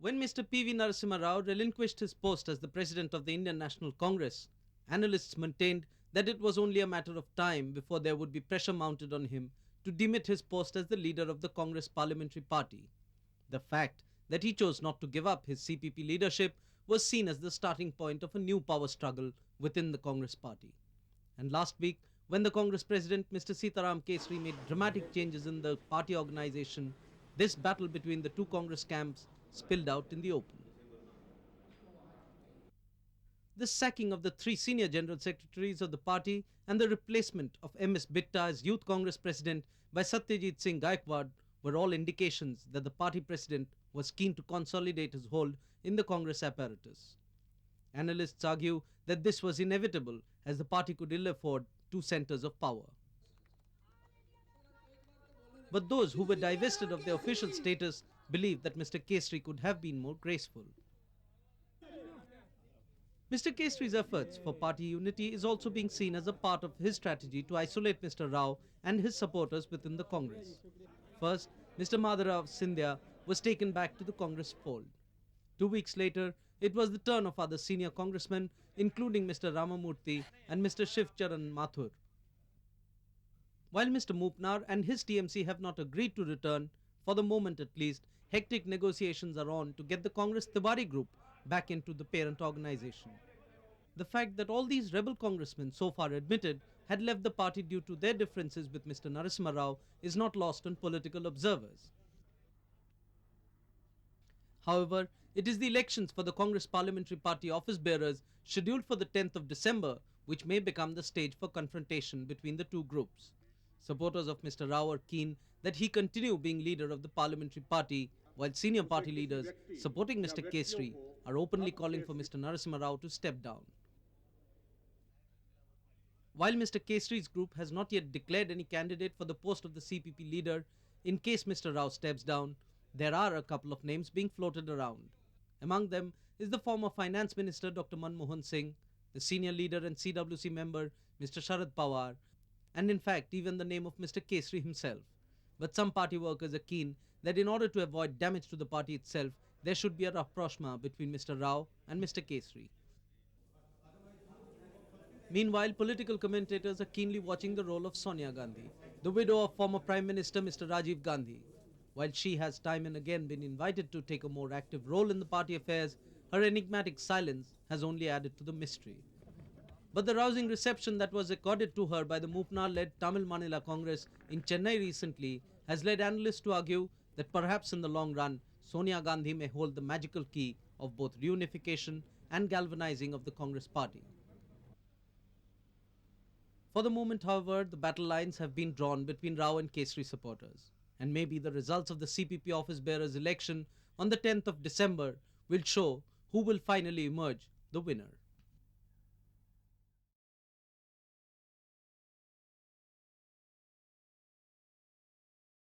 When Mr P.V. Narsimha Rao relinquished his post as the President of the Indian National Congress, analysts maintained that it was only a matter of time before there would be pressure mounted on him to demit his post as the leader of the Congress Parliamentary Party. The fact that he chose not to give up his CPP leadership was seen as the starting point of a new power struggle within the Congress Party. And last week, when the Congress President Mr. Sitalal Kesari made dramatic changes in the party organization, this battle between the two Congress camps spilled out in the open. The sacking of the three senior general secretaries of the party and the replacement of MS Bitta as Youth Congress President by Satyajit Singh Gaikwad were all indications that the party president was keen to consolidate his hold in the Congress apparatus. Analysts argue that this was inevitable as the party could ill afford two centers of power. But those who were divested of their official status believe that Mr. Kesari could have been more graceful. Mr. Kesari's efforts for party unity is also being seen as a part of his strategy to isolate Mr. Rao and his supporters within the Congress. First, Mr. Madhav Scindia was taken back to the Congress fold. 2 weeks later, it was the turn of other senior congressmen, including Mr. Ramamurthy and Mr. Shiv Charan Mathur. While Mr. Mupnar and his TMC have not agreed to return, for the moment at least, hectic negotiations are on to get the Congress Tiwari group back into the parent organization. The fact that all these rebel congressmen so far admitted had left the party due to their differences with Mr. Narsimha Rao is not lost on political observers. However, it is the elections for the Congress Parliamentary Party office bearers scheduled for the 10th of December which may become the stage for confrontation between the two groups. Supporters of Mr. Rao are keen that he continue being leader of the Parliamentary Party, while senior party leaders supporting Mr. Kesari are openly calling for Mr. Narsimha Rao to step down. While Mr. Kesari's group has not yet declared any candidate for the post of the CPP leader, in case Mr. Rao steps down, there are a couple of names being floated around. Among them is the former Finance Minister Dr. Manmohan Singh, the senior leader and CWC member Mr. Sharad Pawar, and in fact even the name of Mr. Kesari himself. But some party workers are keen that in order to avoid damage to the party itself, there should be a rapprochement between Mr. Rao and Mr. Kesari. Meanwhile, political commentators are keenly watching the role of Sonia Gandhi, the widow of former Prime Minister Mr. Rajiv Gandhi. While she has time and again been invited to take a more active role in the party affairs, her enigmatic silence has only added to the mystery. But the rousing reception that was accorded to her by the Mupnar-led Tamil Maanila Congress in Chennai recently has led analysts to argue that perhaps in the long run, Sonia Gandhi may hold the magical key of both reunification and galvanizing of the Congress party. For the moment, however, the battle lines have been drawn between Rao and Kesari supporters, and maybe the results of the CPP office bearers election on the 10th of December will show who will finally emerge the winner.